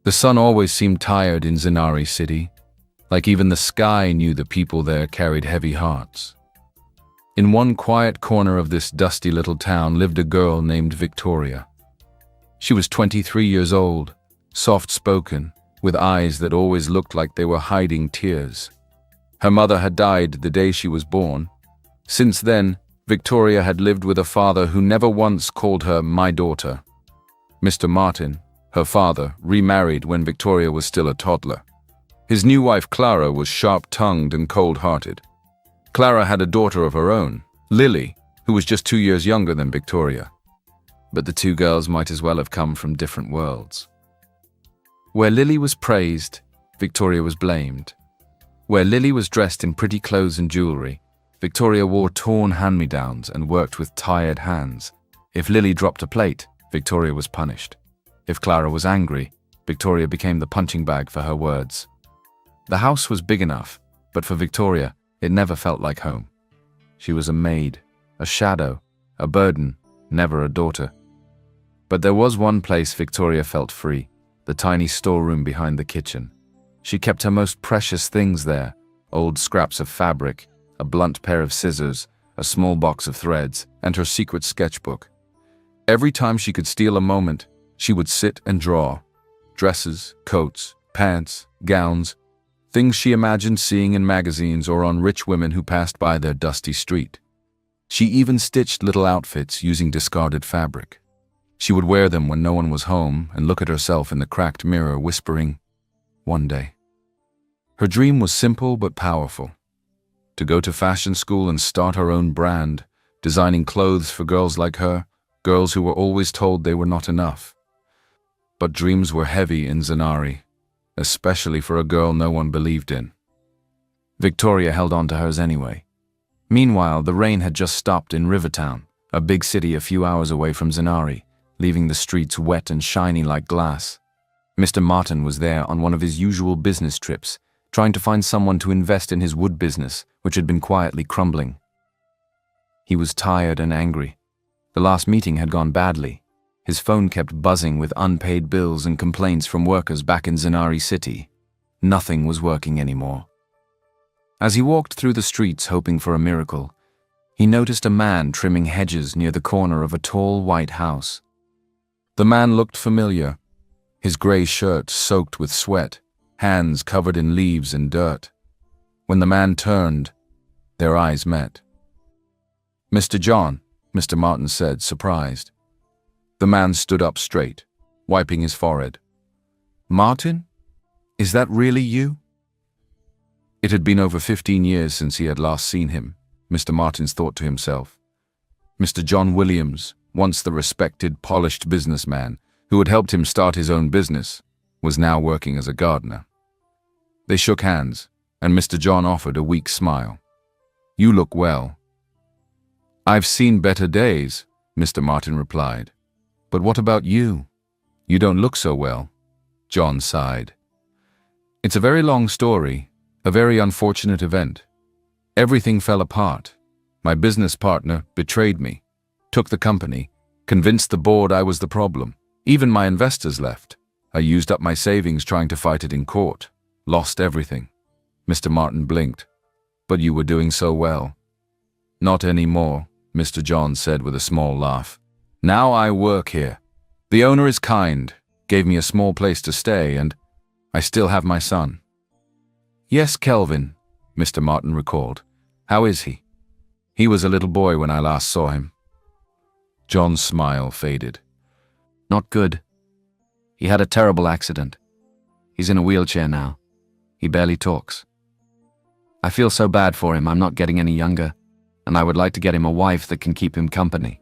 The sun always seemed tired in Zenari City, like even the sky knew the people there carried heavy hearts. In one quiet corner of this dusty little town lived a girl named Victoria. She was 23 years old, soft-spoken, with eyes that always looked like they were hiding tears. Her mother had died the day she was born. Since then, Victoria had lived with a father who never once called her my daughter. Mr. Martin, her father, remarried when Victoria was still a toddler. His new wife Clara was sharp-tongued and cold-hearted. Clara had a daughter of her own, Lily, who was just 2 years younger than Victoria. But the two girls might as well have come from different worlds. Where Lily was praised, Victoria was blamed. Where Lily was dressed in pretty clothes and jewelry, Victoria wore torn hand-me-downs and worked with tired hands. If Lily dropped a plate, Victoria was punished. If Clara was angry, Victoria became the punching bag for her words. The house was big enough, but for Victoria, it never felt like home. She was a maid, a shadow, a burden, never a daughter. But there was one place Victoria felt free, the tiny storeroom behind the kitchen. She kept her most precious things there, old scraps of fabric, a blunt pair of scissors, a small box of threads, and her secret sketchbook. Every time she could steal a moment, she would sit and draw. Dresses, coats, pants, gowns, things she imagined seeing in magazines or on rich women who passed by their dusty street. She even stitched little outfits using discarded fabric. She would wear them when no one was home and look at herself in the cracked mirror, whispering, "One day." Her dream was simple but powerful. To go to fashion school and start her own brand, designing clothes for girls like her, girls who were always told they were not enough. But dreams were heavy in Zenari, especially for a girl no one believed in. Victoria held on to hers anyway. Meanwhile, the rain had just stopped in Rivertown, a big city a few hours away from Zenari, leaving the streets wet and shiny like glass. Mr. Martin was there on one of his usual business trips, trying to find someone to invest in his wood business, which had been quietly crumbling. He was tired and angry. The last meeting had gone badly. His phone kept buzzing with unpaid bills and complaints from workers back in Zenari City. Nothing was working anymore. As he walked through the streets hoping for a miracle, he noticed a man trimming hedges near the corner of a tall white house. The man looked familiar, his gray shirt soaked with sweat, hands covered in leaves and dirt. When the man turned, their eyes met. "Mr. John," Mr. Martin said, surprised. The man stood up straight, wiping his forehead. "Martin? Is that really you?" It had been over 15 years since he had last seen him, Mr. Martins thought to himself. Mr. John Williams, once the respected, polished businessman who had helped him start his own business, was now working as a gardener. They shook hands, and Mr. John offered a weak smile. "You look well." "I've seen better days," Mr. Martin replied. "But what about you? You don't look so well." John sighed. "It's a very long story, a very unfortunate event. Everything fell apart. My business partner betrayed me, took the company, convinced the board I was the problem. Even my investors left. I used up my savings trying to fight it in court. Lost everything." Mr. Martin blinked. "But you were doing so well." "Not anymore," Mr. John said with a small laugh. "Now I work here. The owner is kind, gave me a small place to stay, and I still have my son." "Yes, Kelvin," Mr. Martin recalled. "How is he?" "He was a little boy when I last saw him." John's smile faded. "Not good. He had a terrible accident. He's in a wheelchair now. He barely talks. I feel so bad for him. I'm not getting any younger, and I would like to get him a wife that can keep him company.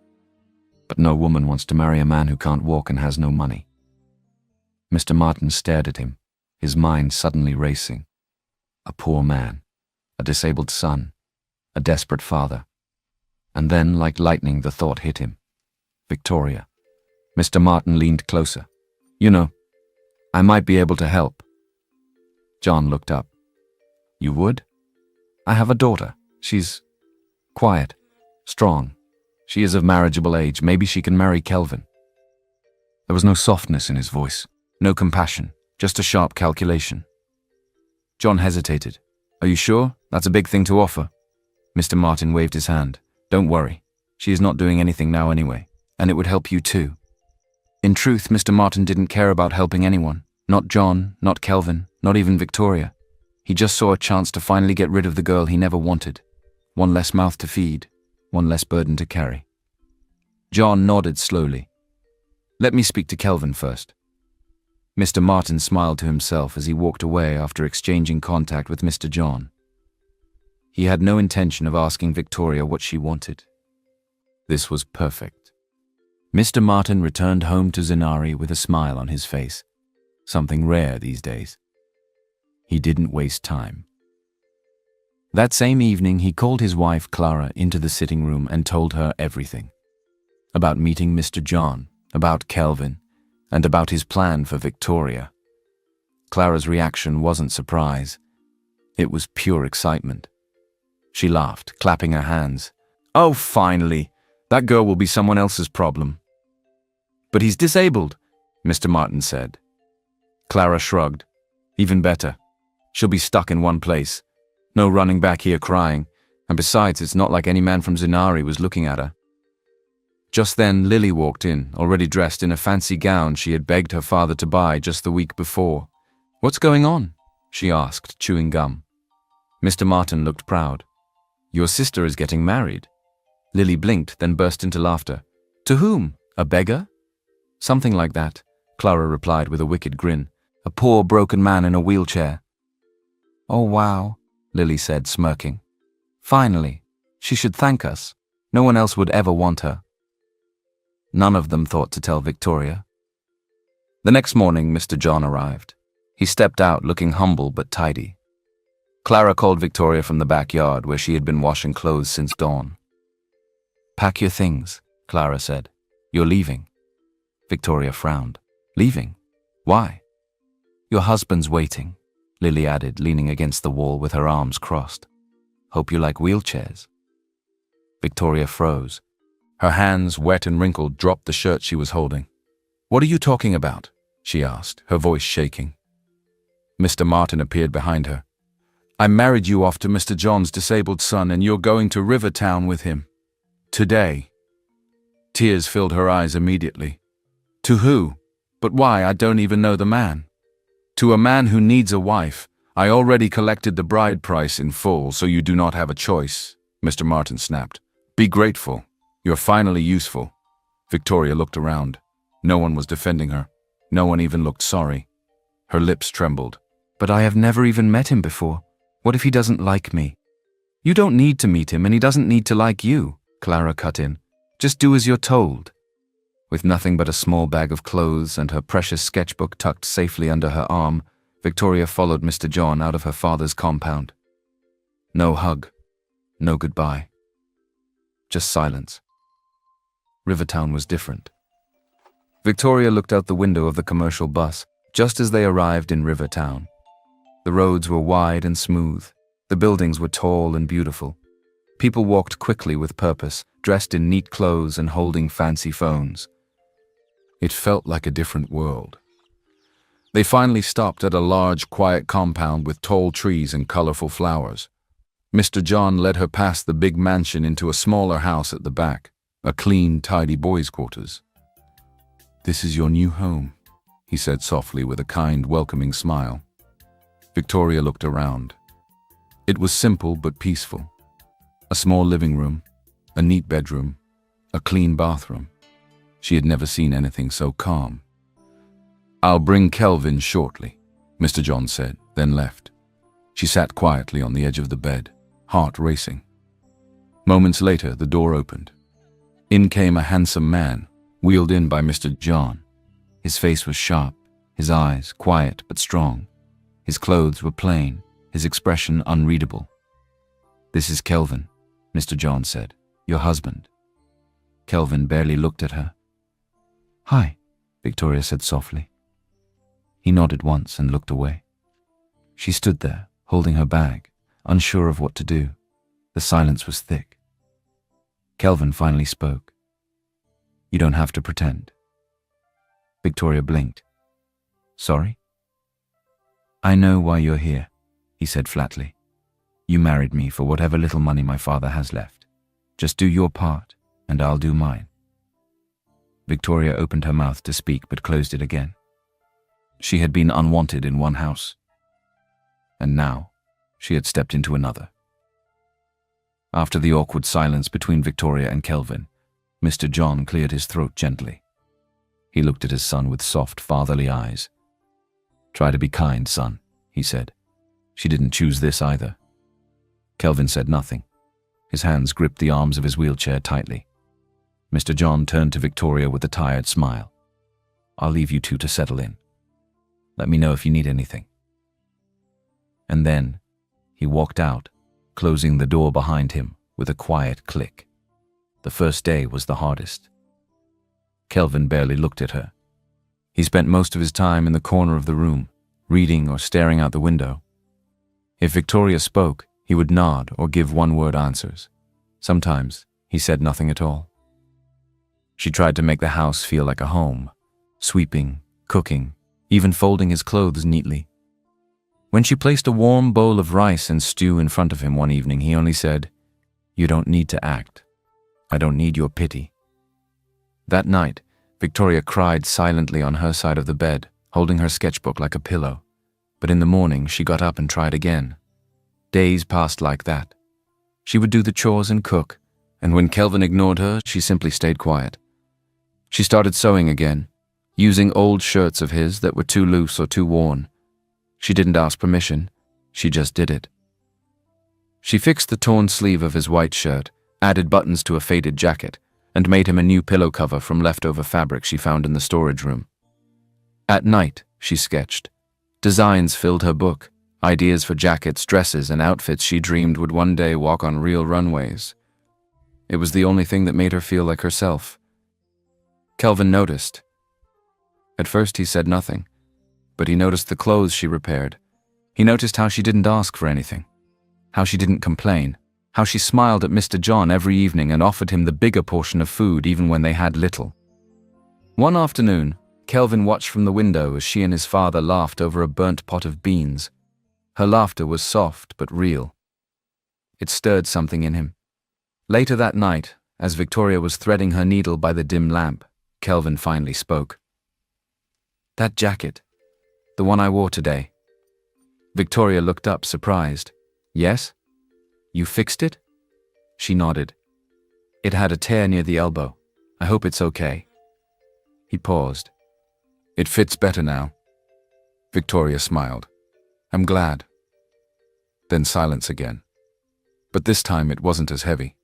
But no woman wants to marry a man who can't walk and has no money." Mr. Martin stared at him, his mind suddenly racing. A poor man, a disabled son, a desperate father. And then, like lightning, the thought hit him. Victoria. Mr. Martin leaned closer. "You know, I might be able to help." John looked up. "You would? I have a daughter. She's quiet, strong. She is of marriageable age. Maybe she can marry Kelvin." There was no softness in his voice, no compassion, Just a sharp calculation. John hesitated. Are you sure? That's a big thing to offer. Mr. Martin waved his hand. Don't worry. She is not doing anything now anyway, and it would help you too. In truth, Mr. Martin didn't care about helping anyone. Not John, not Kelvin, not even Victoria. He just saw a chance to finally get rid of the girl he never wanted. One less mouth to feed, one less burden to carry. John nodded slowly. Let me speak to Kelvin first. Mr. Martin smiled to himself as he walked away after exchanging contact with Mr. John. He had no intention of asking Victoria what she wanted. This was perfect. Mr. Martin returned home to Zinari with a smile on his face, something rare these days. He didn't waste time. That same evening, he called his wife Clara into the sitting room and told her everything. About meeting Mr. John, about Kelvin, and about his plan for Victoria. Clara's reaction wasn't surprise. It was pure excitement. She laughed, clapping her hands. Oh, finally! That girl will be someone else's problem. But he's disabled, Mr. Martin said. Clara shrugged. Even better. She'll be stuck in one place. No running back here crying, and besides, it's not like any man from Zinari was looking at her. Just then, Lily walked in, already dressed in a fancy gown she had begged her father to buy just the week before. What's going on? She asked, chewing gum. Mr. Martin looked proud. Your sister is getting married. Lily blinked, then burst into laughter. To whom? A beggar? Something like that, Clara replied with a wicked grin. A poor, broken man in a wheelchair. Oh, wow, Lily said, smirking. Finally, she should thank us. No one else would ever want her. None of them thought to tell Victoria. The next morning, Mr. John arrived. He stepped out looking humble but tidy. Clara called Victoria from the backyard where she had been washing clothes since dawn. Pack your things, Clara said. You're leaving. Victoria frowned. Leaving? Why? Your husband's waiting, Lily added, leaning against the wall with her arms crossed. Hope you like wheelchairs. Victoria froze. Her hands, wet and wrinkled, dropped the shirt she was holding. What are you talking about? She asked, her voice shaking. Mr. Martin appeared behind her. I married you off to Mr. John's disabled son, and you're going to Rivertown with him. Today. Tears filled her eyes immediately. To who? But why? I don't even know the man. To a man who needs a wife. I already collected the bride price in full, so you do not have a choice, Mr. Martin snapped. Be grateful. You're finally useful. Victoria looked around. No one was defending her. No one even looked sorry. Her lips trembled. But I have never even met him before. What if he doesn't like me? You don't need to meet him, and he doesn't need to like you, Clara cut in. Just do as you're told. With nothing but a small bag of clothes and her precious sketchbook tucked safely under her arm, Victoria followed Mr. John out of her father's compound. No hug. No goodbye. Just silence. Rivertown was different. Victoria looked out the window of the commercial bus just as they arrived in Rivertown. The roads were wide and smooth. The buildings were tall and beautiful. People walked quickly with purpose, dressed in neat clothes and holding fancy phones. It felt like a different world. They finally stopped at a large, quiet compound with tall trees and colorful flowers. Mr. John led her past the big mansion into a smaller house at the back, a clean, tidy boys' quarters. This is your new home, he said softly with a kind, welcoming smile. Victoria looked around. It was simple but peaceful. A small living room, a neat bedroom, a clean bathroom. She had never seen anything so calm. I'll bring Kelvin shortly, Mr. John said, then left. She sat quietly on the edge of the bed, heart racing. Moments later, the door opened. In came a handsome man, wheeled in by Mr. John. His face was sharp, his eyes quiet but strong. His clothes were plain, his expression unreadable. This is Kelvin, Mr. John said, your husband. Kelvin barely looked at her. Hi, Victoria said softly. He nodded once and looked away. She stood there, holding her bag, unsure of what to do. The silence was thick. Kelvin finally spoke. You don't have to pretend. Victoria blinked. Sorry? "I know why you're here," he said flatly. "You married me for whatever little money my father has left. Just do your part, and I'll do mine." Victoria opened her mouth to speak but closed it again. She had been unwanted in one house, and now she had stepped into another. After the awkward silence between Victoria and Kelvin, Mr. John cleared his throat gently. He looked at his son with soft, fatherly eyes. "Try to be kind, son," he said. "She didn't choose this either." Kelvin said nothing. His hands gripped the arms of his wheelchair tightly. Mr. John turned to Victoria with a tired smile. "I'll leave you two to settle in. Let me know if you need anything." And then he walked out, closing the door behind him with a quiet click. The first day was the hardest. Kelvin barely looked at her. He spent most of his time in the corner of the room, reading or staring out the window. If Victoria spoke, he would nod or give one-word answers. Sometimes he said nothing at all. She tried to make the house feel like a home, sweeping, cooking, even folding his clothes neatly. When she placed a warm bowl of rice and stew in front of him one evening, he only said, "You don't need to act. I don't need your pity." That night, Victoria cried silently on her side of the bed, holding her sketchbook like a pillow. But in the morning, she got up and tried again. Days passed like that. She would do the chores and cook, and when Kelvin ignored her, she simply stayed quiet. She started sewing again, using old shirts of his that were too loose or too worn. She didn't ask permission, she just did it. She fixed the torn sleeve of his white shirt, added buttons to a faded jacket, and made him a new pillow cover from leftover fabric she found in the storage room. At night, she sketched. Designs filled her book, ideas for jackets, dresses, and outfits she dreamed would one day walk on real runways. It was the only thing that made her feel like herself. Kelvin noticed. At first he said nothing, but he noticed the clothes she repaired. He noticed how she didn't ask for anything, how she didn't complain, how she smiled at Mr. John every evening and offered him the bigger portion of food even when they had little. One afternoon, Kelvin watched from the window as she and his father laughed over a burnt pot of beans. Her laughter was soft but real. It stirred something in him. Later that night, as Victoria was threading her needle by the dim lamp, Kelvin finally spoke. "That jacket, the one I wore today." Victoria looked up, surprised. "Yes? You fixed it?" She nodded. "It had a tear near the elbow. I hope it's okay." He paused. "It fits better now." Victoria smiled. "I'm glad." Then silence again. But this time it wasn't as heavy.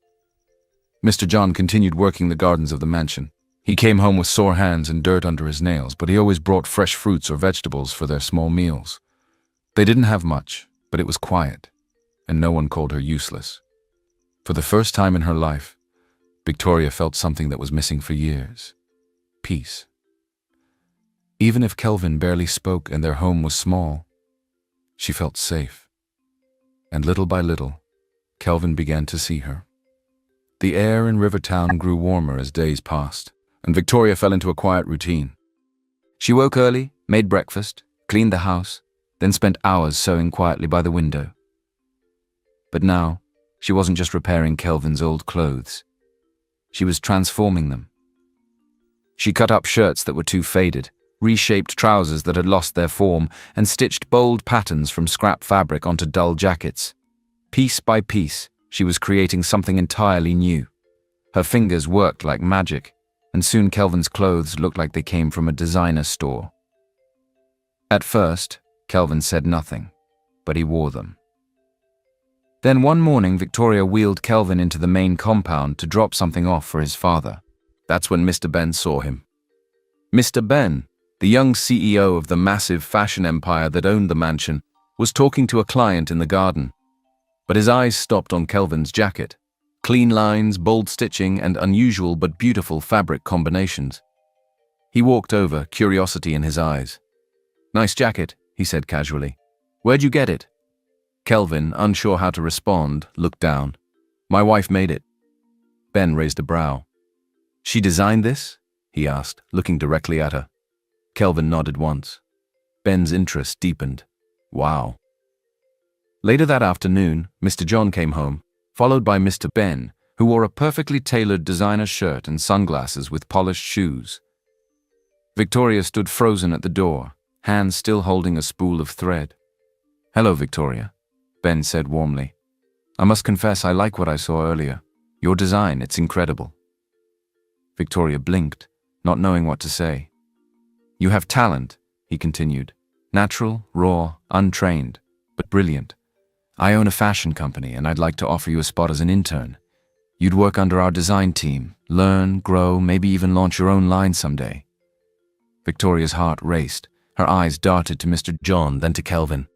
Mr. John continued working the gardens of the mansion. He came home with sore hands and dirt under his nails, but he always brought fresh fruits or vegetables for their small meals. They didn't have much, but it was quiet, and no one called her useless. For the first time in her life, Victoria felt something that was missing for years: peace. Even if Kelvin barely spoke and their home was small, she felt safe. And little by little, Kelvin began to see her. The air in Rivertown grew warmer as days passed, and Victoria fell into a quiet routine. She woke early, made breakfast, cleaned the house, then spent hours sewing quietly by the window. But now, she wasn't just repairing Kelvin's old clothes. She was transforming them. She cut up shirts that were too faded, reshaped trousers that had lost their form, and stitched bold patterns from scrap fabric onto dull jackets. Piece by piece, she was creating something entirely new. Her fingers worked like magic, and soon Kelvin's clothes looked like they came from a designer store. At first, Kelvin said nothing, but he wore them. Then one morning, Victoria wheeled Kelvin into the main compound to drop something off for his father. That's when Mr. Ben saw him. Mr. Ben, the young CEO of the massive fashion empire that owned the mansion, was talking to a client in the garden. But his eyes stopped on Kelvin's jacket. Clean lines, bold stitching, and unusual but beautiful fabric combinations. He walked over, curiosity in his eyes. "Nice jacket," he said casually. "Where'd you get it?" Kelvin, unsure how to respond, looked down. "My wife made it." Ben raised a brow. "She designed this?" he asked, looking directly at her. Kelvin nodded once. Ben's interest deepened. Wow. Later that afternoon, Mr. John came home, followed by Mr. Ben, who wore a perfectly tailored designer shirt and sunglasses with polished shoes. Victoria stood frozen at the door, hands still holding a spool of thread. "Hello, Victoria," Ben said warmly. "I must confess I like what I saw earlier. Your design, it's incredible." Victoria blinked, not knowing what to say. "You have talent," he continued. "Natural, raw, untrained, but brilliant. I own a fashion company and I'd like to offer you a spot as an intern. You'd work under our design team, learn, grow, maybe even launch your own line someday." Victoria's heart raced. Her eyes darted to Mr. John, then to Kelvin.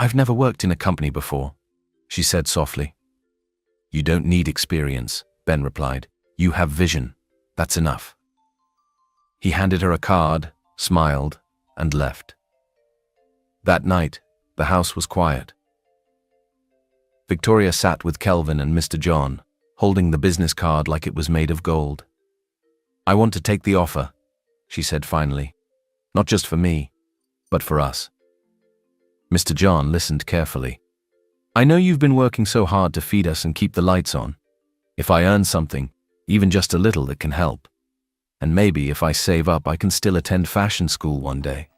I've never worked in a company before," she said softly. "You don't need experience," Ben replied. "You have vision. That's enough." He handed her a card, smiled, and left. That night, the house was quiet. Victoria sat with Kelvin and Mr. John, holding the business card like it was made of gold. "I want to take the offer," she said finally. "Not just for me, but for us." Mr. John listened carefully. "I know you've been working so hard to feed us and keep the lights on. If I earn something, even just a little, it can help. And maybe if I save up, I can still attend fashion school one day."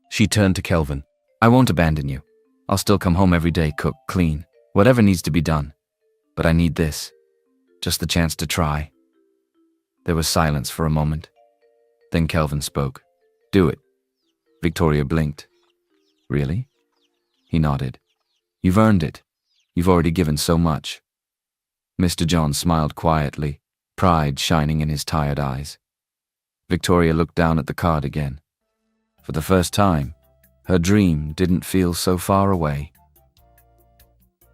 She turned to Kelvin. "I won't abandon you. I'll still come home every day, cook, clean, whatever needs to be done. But I need this. Just the chance to try." There was silence for a moment. Then Kelvin spoke. "Do it." Victoria blinked. "Really?" He nodded. "You've earned it. You've already given so much." Mr. John smiled quietly, pride shining in his tired eyes. Victoria looked down at the card again. For the first time, her dream didn't feel so far away.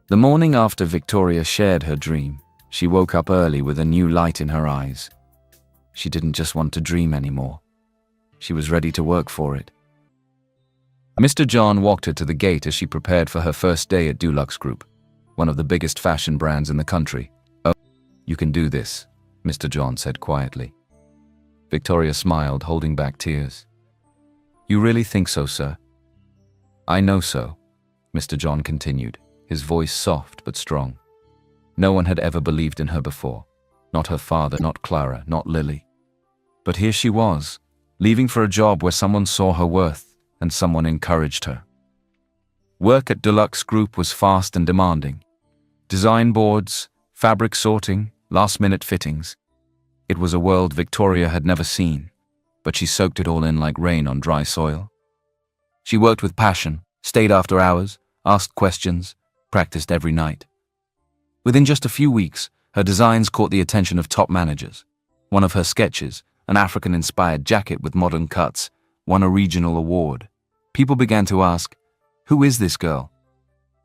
The morning after Victoria shared her dream, she woke up early with a new light in her eyes. She didn't just want to dream anymore. She was ready to work for it. Mr. John walked her to the gate as she prepared for her first day at Dulux Group, one of the biggest fashion brands in the country. "Oh, you can do this," Mr. John said quietly. Victoria smiled, holding back tears. "You really think so, sir?" "I know so," Mr. John continued, his voice soft but strong. No one had ever believed in her before. Not her father, not Clara, not Lily. But here she was, leaving for a job where someone saw her worth and someone encouraged her. Work at Dulux Group was fast and demanding. Design boards, fabric sorting, last-minute fittings. It was a world Victoria had never seen, but she soaked it all in like rain on dry soil. She worked with passion, stayed after hours, asked questions, practiced every night. Within just a few weeks, her designs caught the attention of top managers. One of her sketches, an African-inspired jacket with modern cuts, won a regional award. People began to ask, "Who is this girl?"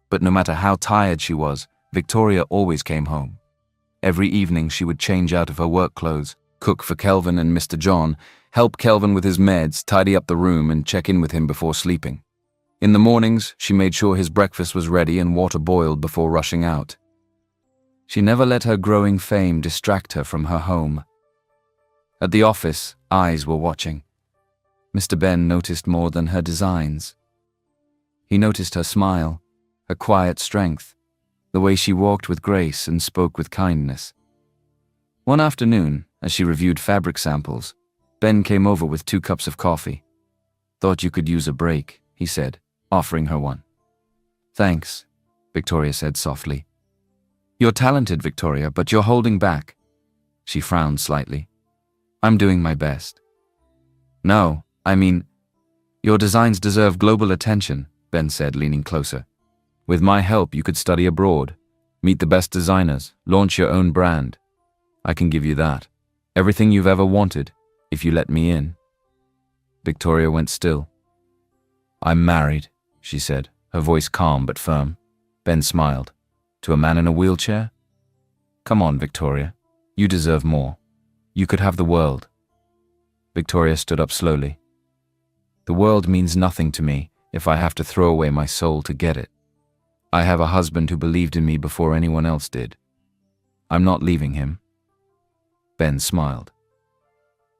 But no matter how tired she was, Victoria always came home. Every evening she would change out of her work clothes, cook for Kelvin and Mr. John, help Kelvin with his meds, tidy up the room, and check in with him before sleeping. In the mornings, she made sure his breakfast was ready and water boiled before rushing out. She never let her growing fame distract her from her home. At the office, eyes were watching. Mr. Ben noticed more than her designs. He noticed her smile, her quiet strength, the way she walked with grace and spoke with kindness. One afternoon, as she reviewed fabric samples, Ben came over with 2 cups of coffee. "Thought you could use a break," he said, offering her one. "Thanks," Victoria said softly. "You're talented, Victoria, but you're holding back." She frowned slightly. "I'm doing my best." "No, I mean, your designs deserve global attention," Ben said, leaning closer. "With my help, you could study abroad, meet the best designers, launch your own brand. I can give you that. Everything you've ever wanted, if you let me in." Victoria went still. "I'm married," she said, her voice calm but firm. Ben smiled. "To a man in a wheelchair? Come on, Victoria. You deserve more. You could have the world." Victoria stood up slowly. "The world means nothing to me if I have to throw away my soul to get it. I have a husband who believed in me before anyone else did. I'm not leaving him." Ben smiled.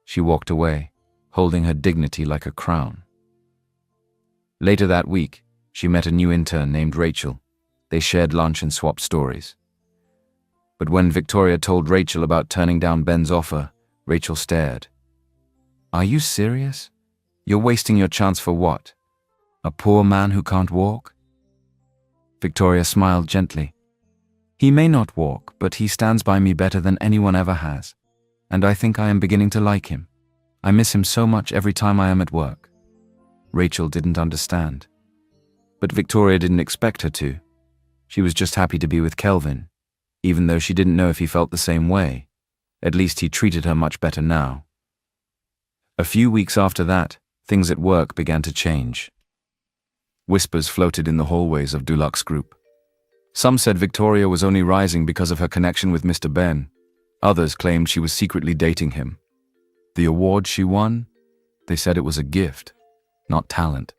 She walked away, holding her dignity like a crown. Later that week, she met a new intern named Rachel. They shared lunch and swapped stories. But when Victoria told Rachel about turning down Ben's offer, Rachel stared. "Are you serious? You're wasting your chance for what? A poor man who can't walk?" Victoria smiled gently. "He may not walk, but he stands by me better than anyone ever has. And I think I am beginning to like him. I miss him so much every time I am at work." Rachel didn't understand. But Victoria didn't expect her to. She was just happy to be with Kelvin, even though she didn't know if he felt the same way. At least he treated her much better now. A few weeks after that, things at work began to change. Whispers floated in the hallways of Dulux Group. Some said Victoria was only rising because of her connection with Mr. Ben. Others claimed she was secretly dating him. The award she won? They said it was a gift, not talent.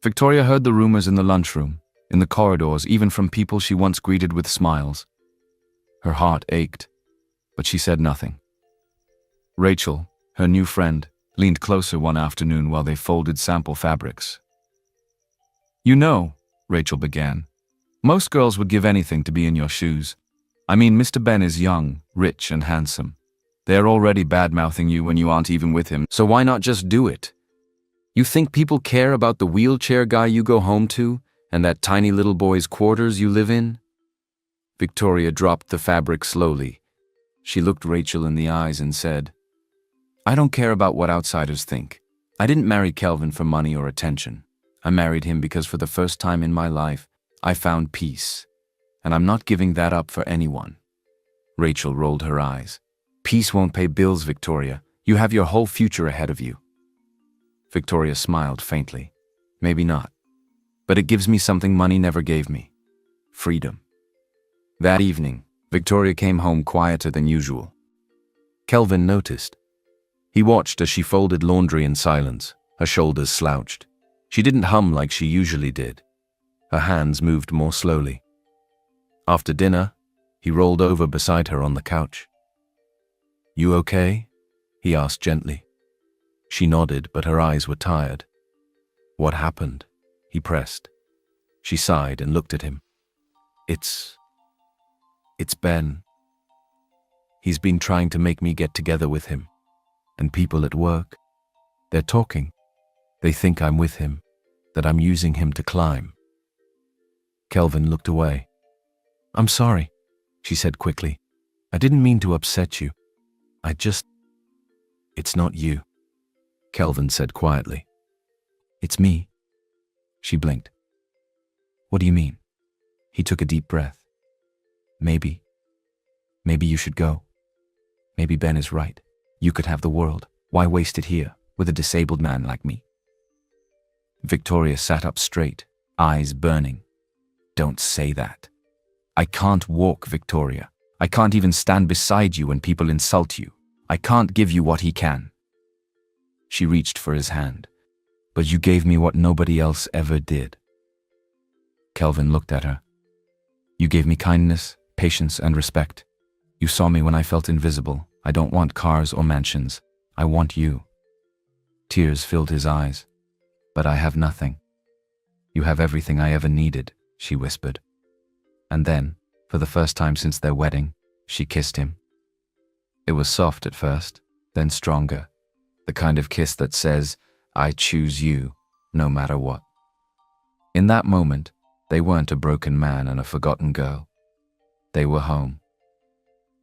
Victoria heard the rumors in the lunchroom, in the corridors, even from people she once greeted with smiles. Her heart ached, but she said nothing. Rachel, her new friend, leaned closer one afternoon while they folded sample fabrics. "You know," Rachel began, "most girls would give anything to be in your shoes. I mean, Mr. Ben is young, rich, and handsome. They're already bad-mouthing you when you aren't even with him, so why not just do it? You think people care about the wheelchair guy you go home to and that tiny little boy's quarters you live in?" Victoria dropped the fabric slowly. She looked Rachel in the eyes and said, "I don't care about what outsiders think. I didn't marry Kelvin for money or attention. I married him because for the first time in my life, I found peace. And I'm not giving that up for anyone." Rachel rolled her eyes. "Peace won't pay bills, Victoria. You have your whole future ahead of you." Victoria smiled faintly. "Maybe not. But it gives me something money never gave me. Freedom." That evening, Victoria came home quieter than usual. Kelvin noticed. He watched as she folded laundry in silence, her shoulders slouched. She didn't hum like she usually did. Her hands moved more slowly. After dinner, he rolled over beside her on the couch. "You okay?" he asked gently. She nodded, but her eyes were tired. "What happened?" he pressed. She sighed and looked at him. It's Ben. He's been trying to make me get together with him. And people at work, they're talking. They think I'm with him, that I'm using him to climb." Kelvin looked away. "I'm sorry," she said quickly. "I didn't mean to upset you. It's not you," Kelvin said quietly. "It's me." She blinked. "What do you mean?" He took a deep breath. Maybe you should go. Maybe Ben is right. You could have the world. Why waste it here, with a disabled man like me?" Victoria sat up straight, eyes burning. "Don't say that. I can't walk, Victoria. I can't even stand beside you when people insult you. I can't give you what he can." She reached for his hand. "But you gave me what nobody else ever did." Kelvin looked at her. "You gave me kindness, patience, and respect. You saw me when I felt invisible. I don't want cars or mansions. I want you." Tears filled his eyes. "But I have nothing." "You have everything I ever needed," she whispered. And then, for the first time since their wedding, she kissed him. It was soft at first, then stronger. The kind of kiss that says, "I choose you, no matter what." In that moment, they weren't a broken man and a forgotten girl. They were home.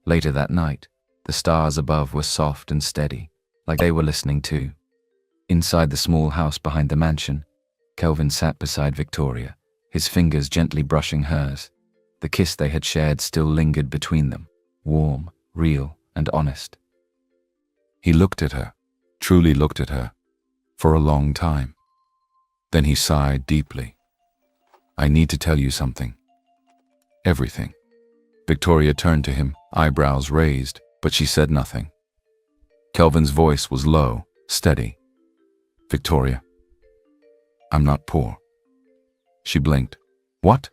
Later that night, the stars above were soft and steady, like they were listening too. Inside the small house behind the mansion, Kelvin sat beside Victoria, his fingers gently brushing hers. The kiss they had shared still lingered between them, warm, real, and honest. He looked at her, truly looked at her, for a long time. Then he sighed deeply. "I need to tell you something. Everything." Victoria turned to him, eyebrows raised, but she said nothing. Kelvin's voice was low, steady. "Victoria, I'm not poor." She blinked. "What?"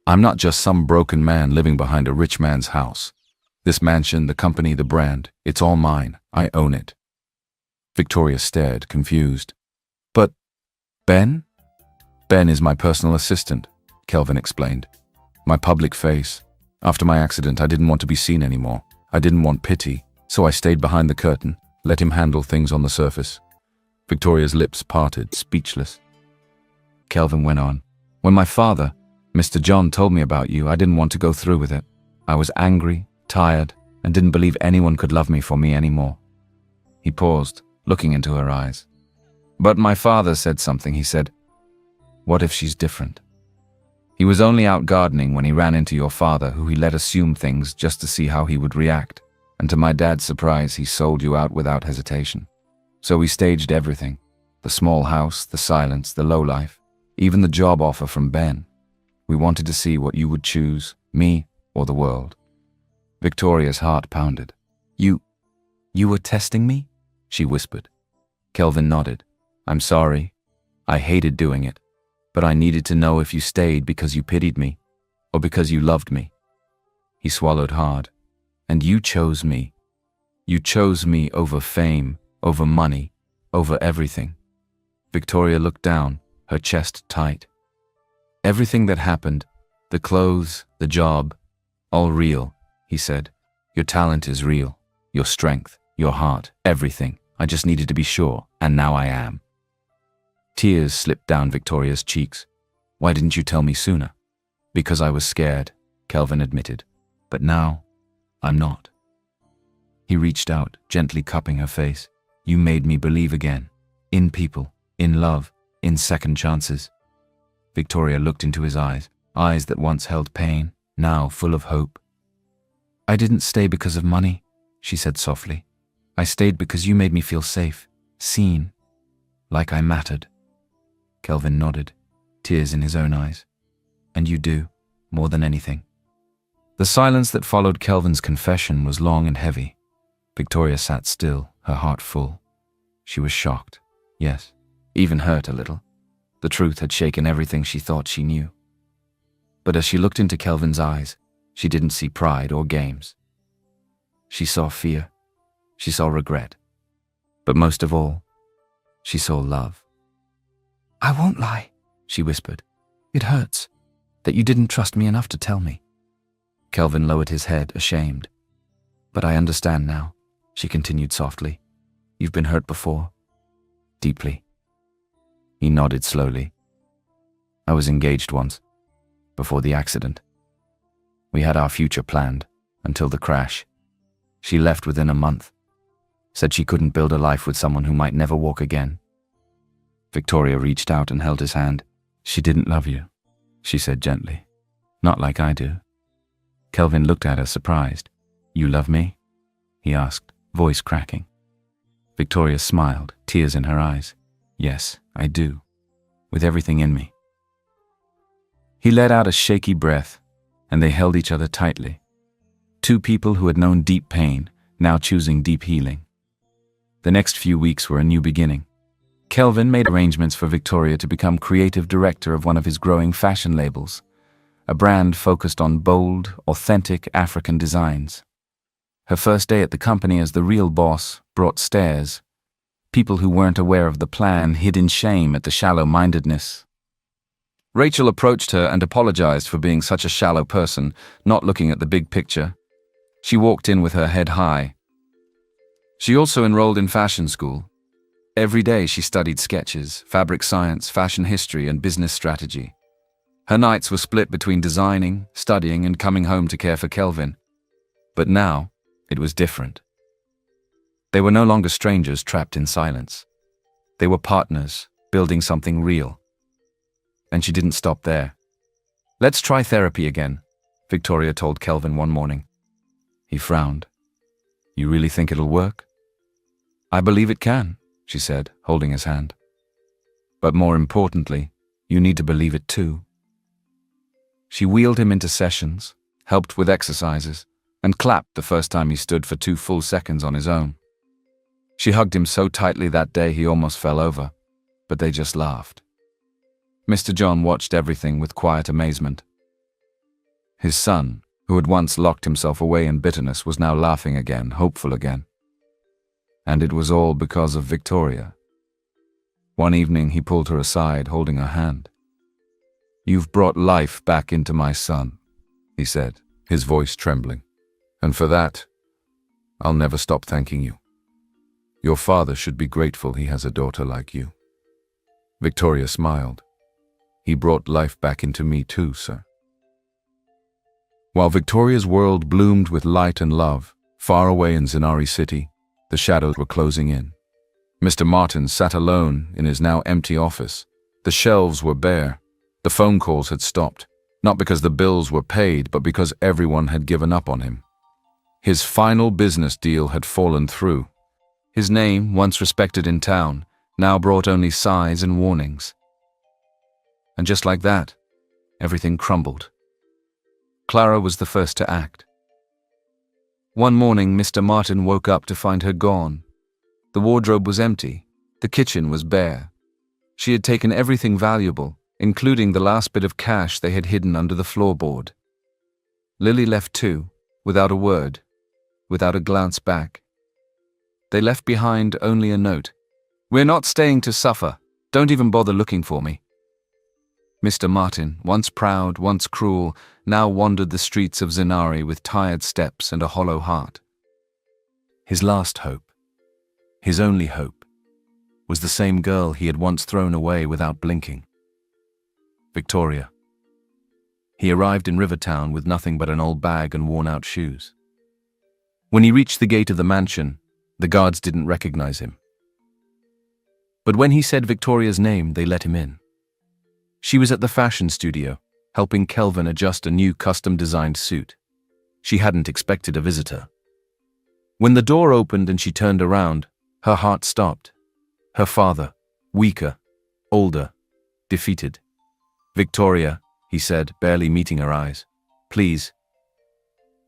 "I'm not just some broken man living behind a rich man's house. This mansion, the company, the brand, it's all mine. I own it." Victoria stared, confused. Ben? Ben is my personal assistant, Kelvin explained. My public face. After my accident, I didn't want to be seen anymore. I didn't want pity, so I stayed behind the curtain, let him handle things on the surface. Victoria's lips parted, speechless. Kelvin went on. When my father, Mr. John, told me about you, I didn't want to go through with it. I was angry, tired, and didn't believe anyone could love me for me anymore. He paused, looking into her eyes. But my father said something. He said, "What if she's different?" He was only out gardening when he ran into your father, who he let assume things just to see how he would react. And to my dad's surprise, he sold you out without hesitation. So we staged everything. The small house, the silence, the lowlife, even the job offer from Ben. We wanted to see what you would choose, me or the world. Victoria's heart pounded. You were testing me?" she whispered. Kelvin nodded. "I'm sorry. I hated doing it. But I needed to know if you stayed because you pitied me, or because you loved me." He swallowed hard. "And you chose me. You chose me over fame, over money, over everything." Victoria looked down, her chest tight. "Everything that happened, the clothes, the job, all real," he said. "Your talent is real, your strength, your heart, everything. I just needed to be sure, and now I am." Tears slipped down Victoria's cheeks. "Why didn't you tell me sooner?" "Because I was scared," Kelvin admitted. "But now, I'm not." He reached out, gently cupping her face. "You made me believe again. In people, in love, in second chances." Victoria looked into his eyes, eyes that once held pain, now full of hope. "I didn't stay because of money," she said softly. "I stayed because you made me feel safe, seen, like I mattered." Kelvin nodded, tears in his own eyes. "And you do, more than anything." The silence that followed Kelvin's confession was long and heavy. Victoria sat still, her heart full. She was shocked, yes, even hurt a little. The truth had shaken everything she thought she knew. But as she looked into Kelvin's eyes, she didn't see pride or games. She saw fear. She saw regret. But most of all, she saw love. "I won't lie," she whispered. "It hurts, that you didn't trust me enough to tell me." Kelvin lowered his head, ashamed. "But I understand now," she continued softly. "You've been hurt before. Deeply." He nodded slowly. "I was engaged once, before the accident. We had our future planned, until the crash. She left within a month. Said she couldn't build a life with someone who might never walk again." Victoria reached out and held his hand. "She didn't love you," she said gently. "Not like I do." Kelvin looked at her, surprised. "You love me?" he asked, voice cracking. Victoria smiled, tears in her eyes. "Yes, I do. With everything in me." He let out a shaky breath, and they held each other tightly. Two people who had known deep pain, now choosing deep healing. The next few weeks were a new beginning. Kelvin made arrangements for Victoria to become creative director of one of his growing fashion labels, a brand focused on bold, authentic African designs. Her first day at the company as the real boss brought stares. People who weren't aware of the plan hid in shame at the shallow-mindedness. Rachel approached her and apologized for being such a shallow person, not looking at the big picture. She walked in with her head high. She also enrolled in fashion school. Every day she studied sketches, fabric science, fashion history, and business strategy. Her nights were split between designing, studying, and coming home to care for Kelvin. But now, it was different. They were no longer strangers trapped in silence. They were partners, building something real. And she didn't stop there. "Let's try therapy again," Victoria told Kelvin one morning. He frowned. "You really think it'll work?" "I believe it can," she said, holding his hand. "But more importantly, you need to believe it too." She wheeled him into sessions, helped with exercises, and clapped the first time he stood for 2 full seconds on his own. She hugged him so tightly that day he almost fell over, but they just laughed. Mr. John watched everything with quiet amazement. His son, who had once locked himself away in bitterness, was now laughing again, hopeful again. And it was all because of Victoria. One evening he pulled her aside, holding her hand. "You've brought life back into my son," he said, his voice trembling. "And for that, I'll never stop thanking you. Your father should be grateful he has a daughter like you." Victoria smiled. "He brought life back into me too, sir." While Victoria's world bloomed with light and love, far away in Zenari City, the shadows were closing in. Mr. Martin sat alone in his now empty office. The shelves were bare. The phone calls had stopped, not because the bills were paid, but because everyone had given up on him. His final business deal had fallen through. His name, once respected in town, now brought only sighs and warnings. And just like that, everything crumbled. Clara was the first to act. One morning, Mr. Martin woke up to find her gone. The wardrobe was empty. The kitchen was bare. She had taken everything valuable, including the last bit of cash they had hidden under the floorboard. Lily left too, without a word, without a glance back. They left behind only a note. "We're not staying to suffer. Don't even bother looking for me." Mr. Martin, once proud, once cruel, now wandered the streets of Zenari with tired steps and a hollow heart. His last hope, his only hope, was the same girl he had once thrown away without blinking. Victoria. He arrived in Rivertown with nothing but an old bag and worn-out shoes. When he reached the gate of the mansion, the guards didn't recognize him. But when he said Victoria's name, they let him in. She was at the fashion studio, helping Kelvin adjust a new custom-designed suit. She hadn't expected a visitor. When the door opened and she turned around, her heart stopped. Her father, weaker, older, defeated. "Victoria," he said, barely meeting her eyes. "Please."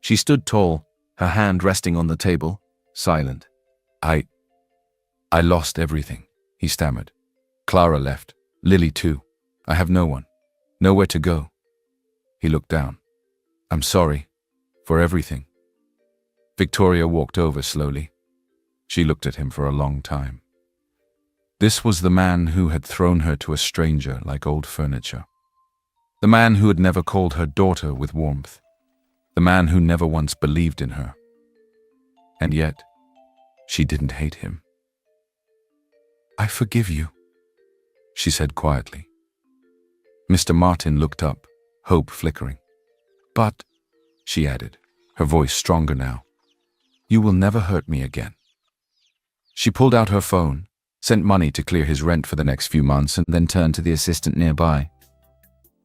She stood tall, her hand resting on the table, silent. I lost everything," he stammered. "Clara left, Lily too. I have no one, nowhere to go." He looked down. "I'm sorry for everything." Victoria walked over slowly. She looked at him for a long time. This was the man who had thrown her to a stranger like old furniture. The man who had never called her daughter with warmth. The man who never once believed in her. And yet, she didn't hate him. "I forgive you," she said quietly. Mr. Martin looked up, hope flickering. "But," she added, her voice stronger now, "you will never hurt me again." She pulled out her phone, sent money to clear his rent for the next few months, and then turned to the assistant nearby.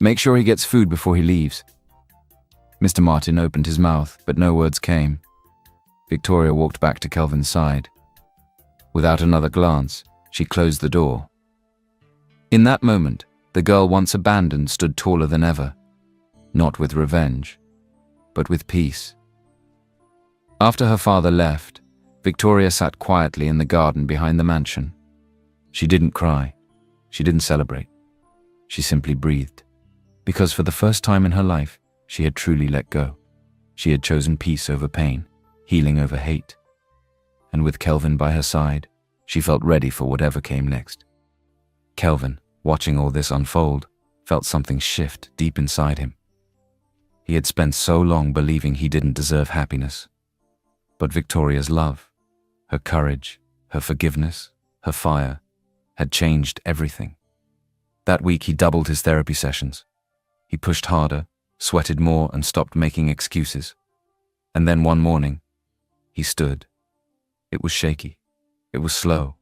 "Make sure he gets food before he leaves." Mr. Martin opened his mouth, but no words came. Victoria walked back to Kelvin's side. Without another glance, she closed the door. In that moment, the girl once abandoned stood taller than ever, not with revenge, but with peace. After her father left, Victoria sat quietly in the garden behind the mansion. She didn't cry. She didn't celebrate. She simply breathed, because for the first time in her life, she had truly let go. She had chosen peace over pain, healing over hate. And with Kelvin by her side, she felt ready for whatever came next. Kelvin, watching all this unfold, felt something shift deep inside him. He had spent so long believing he didn't deserve happiness. But Victoria's love, her courage, her forgiveness, her fire, had changed everything. That week he doubled his therapy sessions. He pushed harder, sweated more, and stopped making excuses. And then one morning, he stood. It was shaky. It was slow.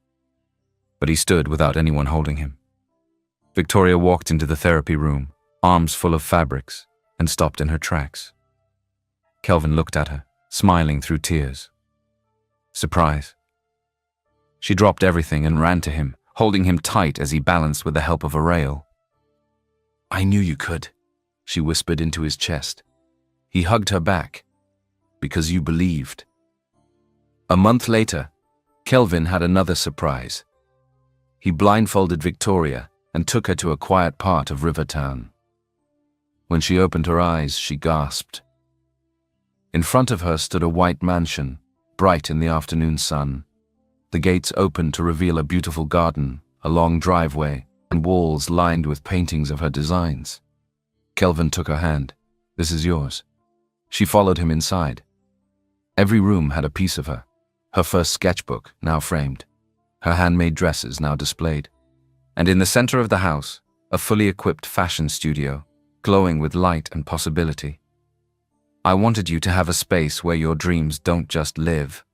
But he stood without anyone holding him. Victoria walked into the therapy room, arms full of fabrics, and stopped in her tracks. Kelvin looked at her, smiling through tears. Surprise. She dropped everything and ran to him, holding him tight as he balanced with the help of a rail. "I knew you could," she whispered into his chest. He hugged her back. "Because you believed." A month later, Kelvin had another surprise. He blindfolded Victoria and took her to a quiet part of Rivertown. When she opened her eyes, she gasped. In front of her stood a white mansion, bright in the afternoon sun. The gates opened to reveal a beautiful garden, a long driveway, and walls lined with paintings of her designs. Kelvin took her hand. "This is yours." She followed him inside. Every room had a piece of her. Her first sketchbook, now framed. Her handmade dresses, now displayed. And in the center of the house, a fully equipped fashion studio, glowing with light and possibility. "I wanted you to have a space where your dreams don't just live.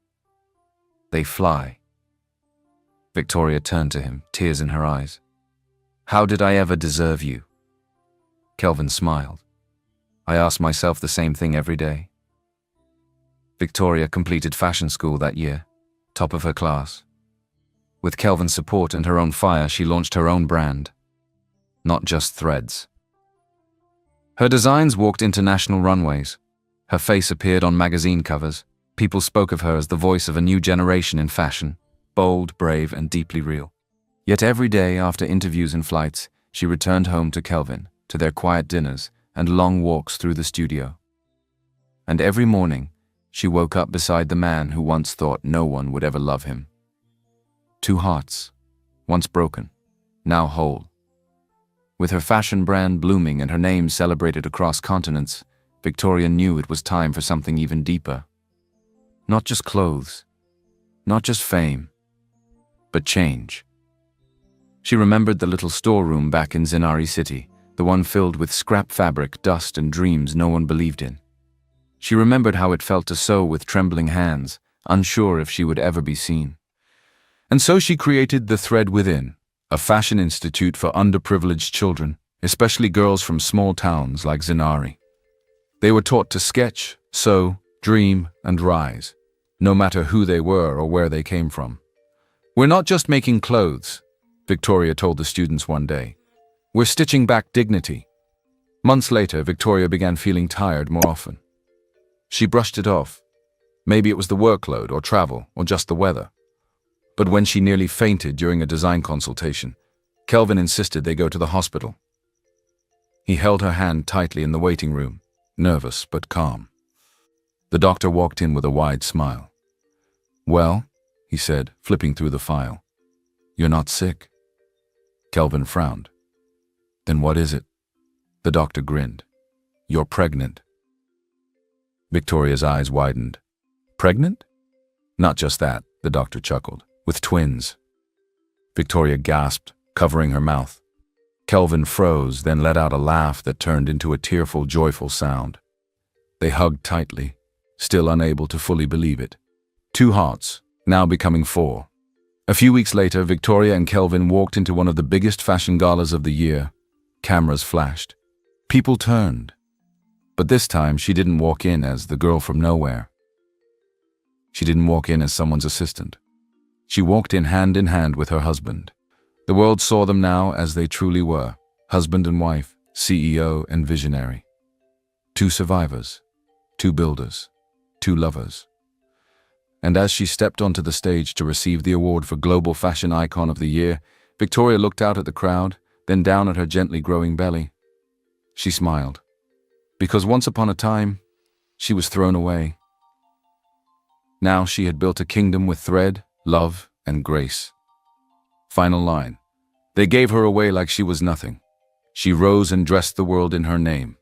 They fly." Victoria turned to him, tears in her eyes. "How did I ever deserve you?" Kelvin smiled. "I ask myself the same thing every day." Victoria completed fashion school that year, top of her class. With Kelvin's support and her own fire, she launched her own brand. Not just threads. Her designs walked international runways. Her face appeared on magazine covers. People spoke of her as the voice of a new generation in fashion, bold, brave, and deeply real. Yet every day after interviews and flights, she returned home to Kelvin, to their quiet dinners and long walks through the studio. And every morning, she woke up beside the man who once thought no one would ever love him. Two hearts, once broken, now whole. With her fashion brand blooming and her name celebrated across continents, Victoria knew it was time for something even deeper. Not just clothes, not just fame, but change. She remembered the little storeroom back in Zinari City, the one filled with scrap fabric, dust, and dreams no one believed in. She remembered how it felt to sew with trembling hands, unsure if she would ever be seen. And so she created The Thread Within, a fashion institute for underprivileged children, especially girls from small towns like Zinari. They were taught to sketch, sew, dream, and rise, no matter who they were or where they came from. "We're not just making clothes," Victoria told the students one day. "We're stitching back dignity." Months later, Victoria began feeling tired more often. She brushed it off. Maybe it was the workload or travel or just the weather. But when she nearly fainted during a design consultation, Kelvin insisted they go to the hospital. He held her hand tightly in the waiting room, nervous but calm. The doctor walked in with a wide smile. "Well," he said, flipping through the file, "you're not sick." Kelvin frowned. "Then what is it?" The doctor grinned. "You're pregnant." Victoria's eyes widened. "Pregnant?" "Not just that," the doctor chuckled. "With twins." Victoria gasped, covering her mouth. Kelvin froze, then let out a laugh that turned into a tearful, joyful sound. They hugged tightly, still unable to fully believe it. Two hearts, now becoming four. A few weeks later, Victoria and Kelvin walked into one of the biggest fashion galas of the year. Cameras flashed. People turned. But this time, she didn't walk in as the girl from nowhere. She didn't walk in as someone's assistant. She walked in hand with her husband. The world saw them now as they truly were, husband and wife, CEO and visionary. Two survivors, two builders, two lovers. And as she stepped onto the stage to receive the award for Global Fashion Icon of the Year, Victoria looked out at the crowd, then down at her gently growing belly. She smiled. Because once upon a time, she was thrown away. Now she had built a kingdom with thread, love, and grace. Final line. They gave her away like she was nothing. She rose and dressed the world in her name.